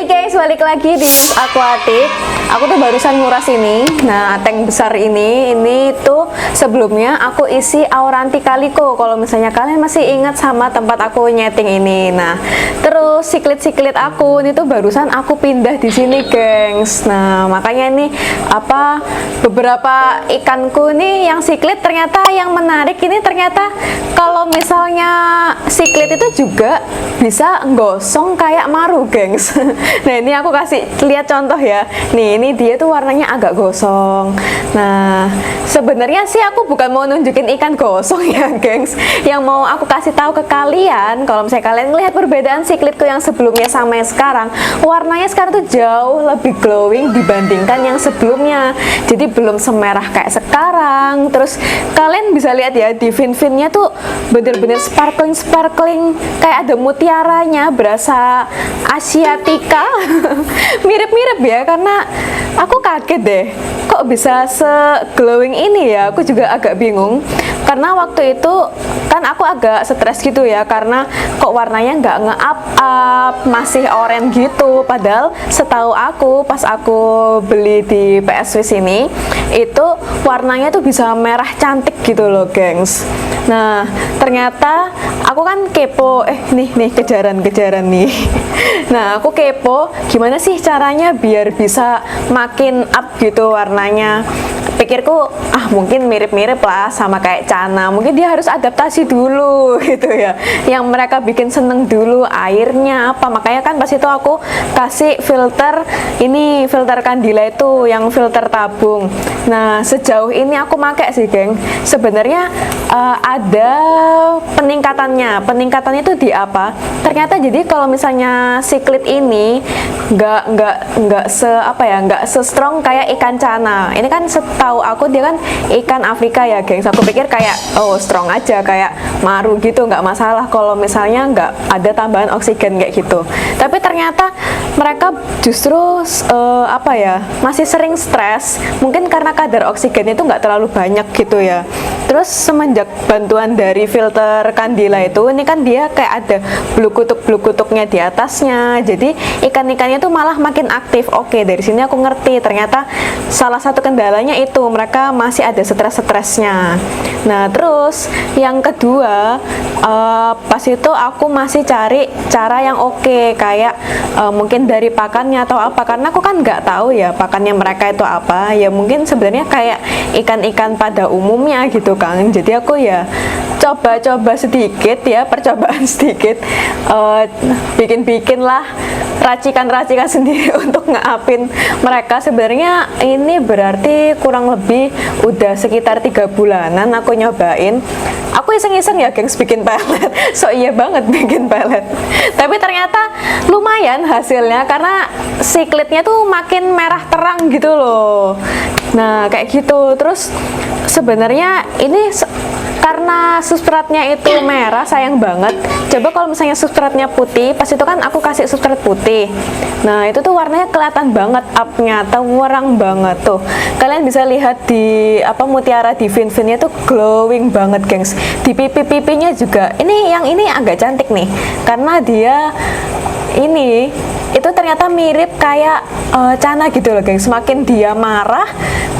Hai guys, balik lagi di Miss Aquatic. Aku tuh barusan nguras ini. Nah, tank besar ini tuh sebelumnya aku isi Auranti Calico. Kalau misalnya kalian masih ingat sama tempat aku nyeting ini. Nah, terus siklit aku ini tuh barusan aku pindah di sini, gengs. Nah, makanya ini beberapa ikanku nih yang siklit ternyata yang menarik ini ternyata kalau misalnya siklit itu juga bisa gosong kayak maru, gengs. Nah, ini aku kasih lihat contoh ya. Nih, ini dia tuh warnanya agak gosong. Nah, sebenarnya sih aku bukan mau nunjukin ikan gosong ya, gengs. Yang mau aku kasih tahu ke kalian, kalau misalnya kalian melihat perbedaan siklitku yang sebelumnya sama yang sekarang, warnanya sekarang tuh jauh lebih glowing dibandingkan yang sebelumnya. Jadi belum semerah kayak sekarang. Terus kalian bisa lihat ya di fin-finnya tuh bener-bener sparkling kayak ada mutiaranya, berasa asiatica. Mirip-mirip ya, karena aku kaget deh kok bisa se-glowing ini ya. Aku juga agak bingung karena waktu itu kan aku agak stres gitu ya, karena kok warnanya nggak nge-up masih oranye gitu. Padahal setahu aku pas aku beli di PSW sini itu warnanya tuh bisa merah cantik gitu loh, gengs. Nah, ternyata aku kan kepo, nih kejaran nih. Nah, aku kepo gimana sih caranya biar bisa makin up gitu warnanya. Pikirku, mungkin mirip-mirip lah sama kayak Cana. Mungkin dia harus adaptasi dulu gitu ya. Yang mereka bikin seneng dulu airnya apa. Makanya kan pas itu aku kasih filter ini, filter Candila itu yang filter tabung. Nah, sejauh ini aku pakai sih, geng. Sebenarnya ada peningkatannya. Peningkatannya itu di apa? Ternyata jadi kalau misalnya siklit ini nggak se-strong kayak ikan Cana. Ini kan setahu aku dia kan ikan Afrika ya, gengs. Aku pikir kayak strong aja kayak maru gitu, nggak masalah kalau misalnya nggak ada tambahan oksigen kayak gitu. Tapi ternyata mereka justru masih sering stres. Mungkin karena kadar oksigen itu nggak terlalu banyak gitu ya. Terus semenjak bantuan dari filter Candila itu, ini kan dia kayak ada bluk-kutuk-bluk-kutuknya di atasnya. Jadi ikan-ikannya tuh malah makin aktif. Oke, dari sini aku ngerti ternyata salah satu kendalanya itu mereka masih ada stres-stresnya. Nah, terus yang kedua, pas itu aku masih cari cara yang oke, kayak mungkin dari pakannya atau apa, karena aku kan nggak tahu ya pakannya mereka itu apa. Ya mungkin sebenarnya kayak ikan-ikan pada umumnya gitu kan. Jadi aku ya coba-coba sedikit ya, percobaan sedikit, bikin lah racikan-racikan sendiri untuk ngeapin mereka. Sebenarnya ini berarti kurang lebih udah sekitar 3 bulanan aku nyobain. Aku iseng-iseng ya, gengs, bikin pelet. So iya banget bikin pelet. Tapi ternyata lumayan hasilnya karena siklitnya tuh makin merah terang gitu loh. Nah, kayak gitu. Terus sebenarnya ini karena substratnya itu merah, sayang banget. Coba kalau misalnya substratnya putih, pas itu kan aku kasih substrat putih. Nah, itu tuh warnanya kelihatan banget up-nya, terang banget tuh. Kalian bisa lihat di mutiara di fin-finnya tuh glowing banget, gengs. Di pipi-pipinya juga. Yang ini agak cantik nih, karena dia ini itu ternyata mirip kayak Cana gitu loh, gengs. Semakin dia marah,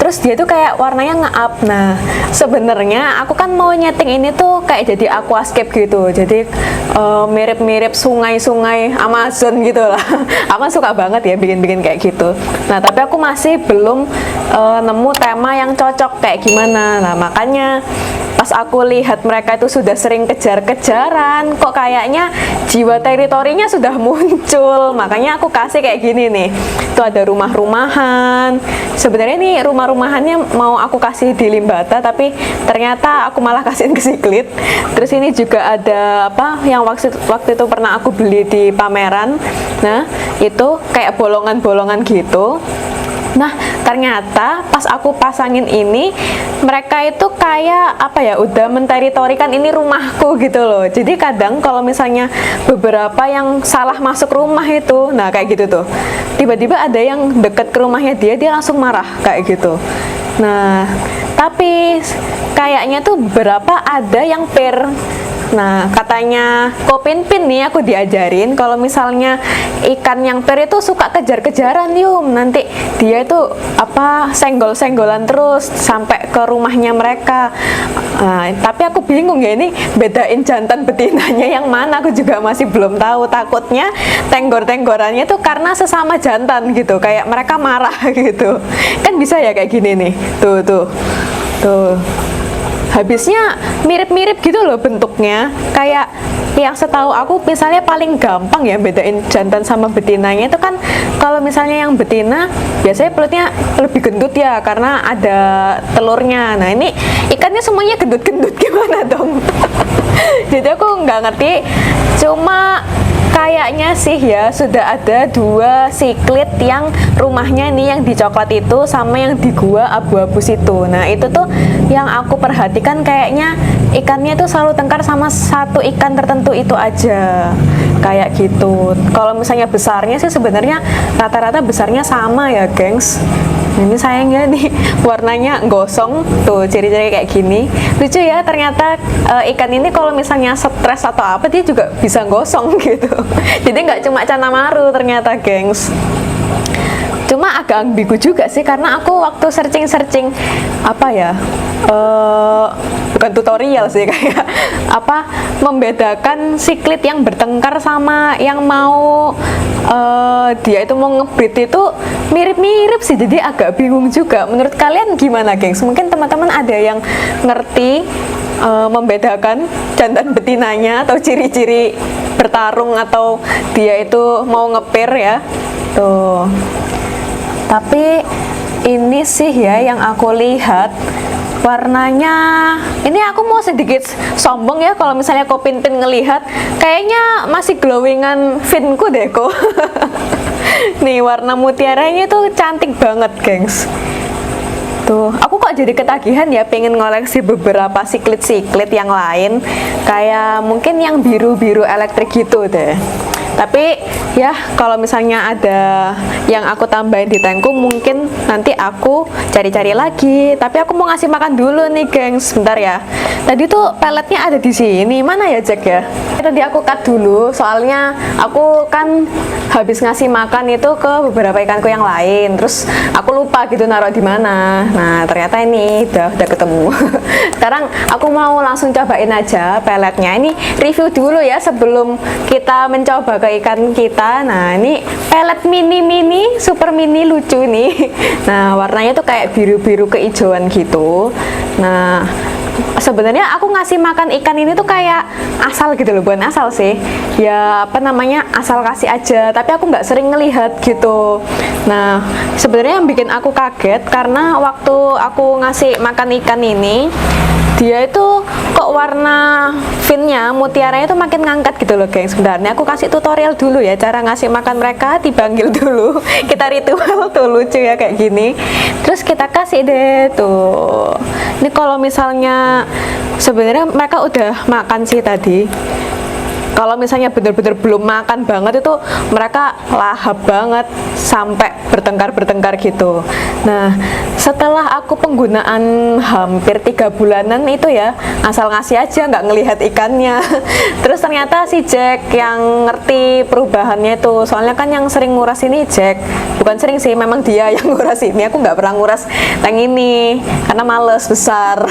terus dia tuh kayak warnanya nge-up. Nah, sebenarnya aku kan mau nyeting ini tuh kayak jadi aquascape gitu. Jadi mirip-mirip sungai-sungai Amazon gitu lah. Aku suka banget ya bikin-bikin kayak gitu. Nah, tapi aku masih belum nemu tema yang cocok kayak gimana. Nah, makanya pas aku lihat mereka itu sudah sering kejar-kejaran, kok kayaknya jiwa teritorinya sudah muncul. Makanya aku kasih kayak gini nih. Tuh ada rumah-rumahan. Sebenarnya nih rumah-rumahannya mau aku kasih di Limbata, tapi ternyata aku malah kasihin ke siklit. Terus ini juga ada yang waktu itu pernah aku beli di pameran. Nah, itu kayak bolongan-bolongan gitu. Nah, ternyata pas aku pasangin ini, mereka itu kayak udah menteritorikan ini rumahku gitu loh. Jadi kadang kalau misalnya beberapa yang salah masuk rumah itu, nah kayak gitu tuh, tiba-tiba ada yang deket ke rumahnya dia langsung marah kayak gitu. Nah, tapi kayaknya tuh beberapa ada yang pair Nah, katanya Ko Pinpin nih aku diajarin kalau misalnya ikan yang per itu suka kejar-kejaran Yum, nanti dia itu apa senggol-senggolan terus sampai ke rumahnya mereka. Nah, tapi aku bingung ya ini bedain jantan betinanya yang mana, aku juga masih belum tahu. Takutnya tenggor-tenggorannya itu karena sesama jantan gitu, kayak mereka marah gitu. Kan bisa ya kayak gini nih. Tuh. Habisnya mirip-mirip gitu loh bentuknya. Kayak yang setahu aku misalnya paling gampang ya bedain jantan sama betinanya itu kan kalau misalnya yang betina biasanya perutnya lebih gendut ya karena ada telurnya. Nah ini ikannya semuanya gendut-gendut, gimana dong? Jadi aku nggak ngerti, cuma kayaknya sih ya sudah ada 2 siklit yang rumahnya nih yang di coklat itu sama yang di gua abu-abu situ. Nah itu tuh yang aku perhatikan kayaknya ikannya tuh selalu tengkar sama satu ikan tertentu itu aja kayak gitu. Kalau misalnya besarnya sih sebenarnya rata-rata besarnya sama ya gengs. Ini sayangnya nih warnanya gosong tuh, ciri-ciri kayak gini. Lucu ya ternyata ikan ini kalau misalnya stres atau apa dia juga bisa gosong gitu. Jadi nggak cuma Canamaru ternyata gengs. Cuma agak ambigu juga sih karena aku waktu searching apa ya bukan tutorial sih kayak apa membedakan siklit yang bertengkar sama yang mau dia itu mau ngebreed itu mirip-mirip sih, jadi agak bingung juga. Menurut kalian gimana gengs? Mungkin teman-teman ada yang ngerti membedakan jantan betinanya atau ciri-ciri bertarung atau dia itu mau ngepair ya tuh. Tapi ini sih ya yang aku lihat warnanya, ini aku mau sedikit sombong ya kalau misalnya Ko Pinpin ngelihat kayaknya masih glowingan finku deh kok. Nih warna mutiaranya tuh cantik banget gengs. Tuh, aku kok jadi ketagihan ya pengen ngoleksi beberapa siklit-siklit yang lain kayak mungkin yang biru-biru elektrik gitu deh. Tapi ya kalau misalnya ada yang aku tambahin di tankku mungkin nanti aku cari-cari lagi. Tapi aku mau ngasih makan dulu nih gengs, sebentar ya. Tadi tuh peletnya ada di sini, mana ya Jack ya? Tadi aku cut dulu soalnya aku kan habis ngasih makan itu ke beberapa ikanku yang lain, terus aku lupa gitu naruh di mana. Nah ternyata ini udah ketemu. Sekarang aku mau langsung cobain aja peletnya. Ini review dulu ya sebelum kita mencoba ke ikan kita. Nah ini pelet mini super mini lucu nih. Nah warnanya tuh kayak biru-biru kehijauan gitu. Nah sebenarnya aku ngasih makan ikan ini tuh kayak asal gitu loh, bukan asal sih ya, apa namanya, asal kasih aja, tapi aku nggak sering ngelihat gitu. Nah sebenarnya yang bikin aku kaget karena waktu aku ngasih makan ikan ini dia itu kok warna finnya mutiaranya itu makin ngangkat gitu loh gengs. Sebenarnya aku kasih tutorial dulu ya cara ngasih makan mereka, dipanggil dulu kita ritual tuh lucu ya kayak gini, terus kita kasih deh tuh. Ini kalau misalnya sebenarnya mereka udah makan sih tadi. Kalau misalnya bener-bener belum makan banget itu mereka lahap banget sampai bertengkar gitu. Nah setelah aku penggunaan hampir 3 bulanan itu ya asal ngasih aja nggak ngelihat ikannya. Terus ternyata si Jack yang ngerti perubahannya itu, soalnya kan yang sering nguras ini Jack, bukan sering sih, memang dia yang nguras ini. Aku nggak pernah nguras tank ini karena males besar.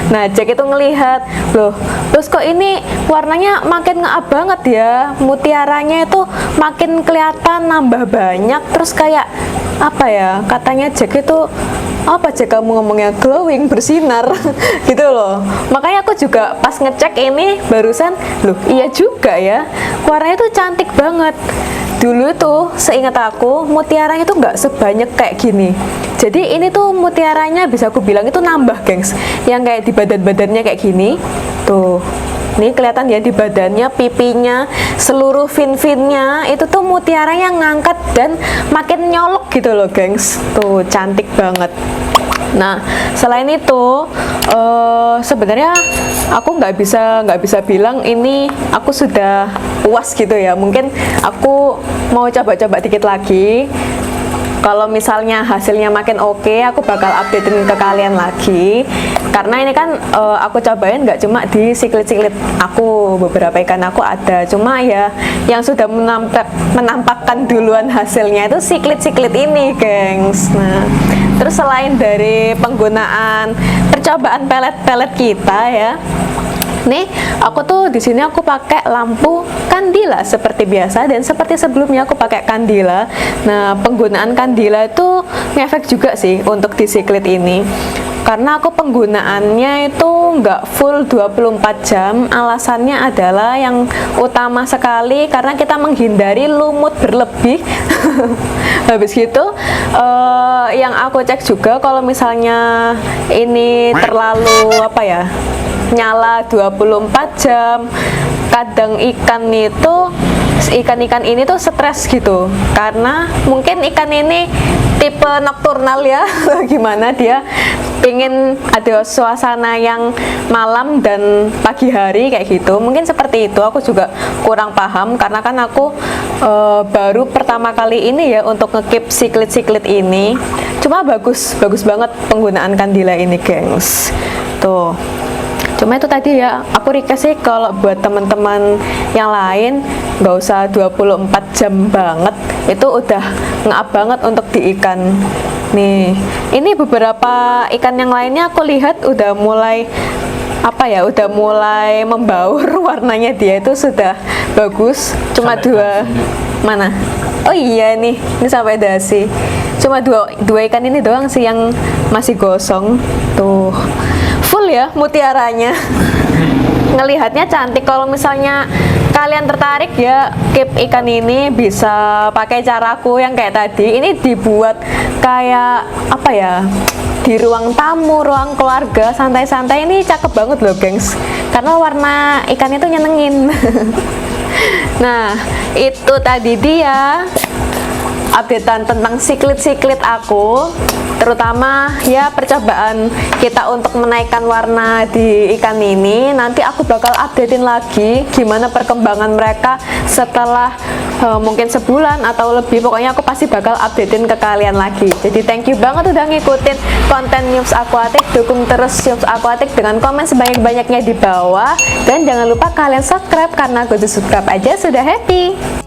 Nah Jack itu ngelihat loh, terus kok ini warnanya makin ngeab banget ya, mutiaranya itu makin kelihatan nambah banyak, terus kayak apa ya katanya Jack itu apa Jack kamu ngomongnya glowing, bersinar gitu loh. Makanya aku juga pas ngecek ini barusan loh iya juga ya, warnanya tuh cantik banget. Dulu tuh seingat aku mutiaranya tuh nggak sebanyak kayak gini. Jadi ini tuh mutiaranya bisa aku bilang itu nambah gengs, yang kayak di badan-badannya kayak gini tuh. Nih kelihatan ya di badannya, pipinya, seluruh fin-finnya itu tuh mutiaranya ngangkat dan makin nyolok gitu loh gengs. Tuh cantik banget. Nah selain itu sebenarnya aku nggak bisa bilang ini aku sudah puas gitu ya. Mungkin aku mau coba-coba dikit lagi. Kalau misalnya hasilnya makin oke, aku bakal updatein ke kalian lagi. Karena ini kan aku cobain nggak cuma di siklit-siklit aku, beberapa ikan aku ada. Cuma ya yang sudah menampakkan duluan hasilnya itu siklit-siklit ini, gengs. Nah, terus selain dari penggunaan percobaan pelet-pelet kita ya, nih aku tuh di sini aku pakai lampu kandila seperti biasa, dan seperti sebelumnya aku pakai kandila. Nah, penggunaan kandila itu ngefek juga sih untuk di siklit ini, karena aku penggunaannya itu nggak full 24 jam. Alasannya adalah yang utama sekali karena kita menghindari lumut berlebih. Habis gitu yang aku cek juga kalau misalnya ini terlalu apa ya, nyala 24 jam, kadang ikan-ikan ini tuh stres gitu, karena mungkin ikan ini tipe nokturnal ya. Gimana dia pengen ada suasana yang malam dan pagi hari kayak gitu, mungkin seperti itu. Aku juga kurang paham karena kan aku baru pertama kali ini ya untuk ngekip siklit-siklit ini. Cuma bagus banget penggunaan kandila ini, gengs. Tuh, cuma itu tadi ya, aku request sih kalau buat teman-teman yang lain nggak usah 24 jam banget, itu udah nge-up banget untuk di ikan. Nih, ini beberapa ikan yang lainnya aku lihat udah mulai apa ya, udah mulai membaur. Warnanya dia itu sudah bagus. Cuma dua, mana? Oh iya nih, ini sampai dasi. Cuma dua ikan ini doang sih yang masih gosong. Tuh, full ya mutiaranya. Ngelihatnya cantik. Kalau misalnya kalian tertarik ya keep ikan ini, bisa pakai caraku yang kayak tadi. Ini dibuat kayak apa ya, di ruang tamu, ruang keluarga, santai-santai. Ini cakep banget loh, gengs, karena warna ikan itu nyenengin. Nah, itu tadi dia updatean tentang siklit-siklit aku, terutama ya percobaan kita untuk menaikkan warna di ikan ini. Nanti aku bakal updatein lagi gimana perkembangan mereka setelah mungkin sebulan atau lebih. Pokoknya aku pasti bakal updatein ke kalian lagi. Jadi thank you banget udah ngikutin konten Nyups Aquatic. Dukung terus Nyups Aquatic dengan komen sebanyak-banyaknya di bawah, dan jangan lupa kalian subscribe, karena aku subscribe aja sudah happy.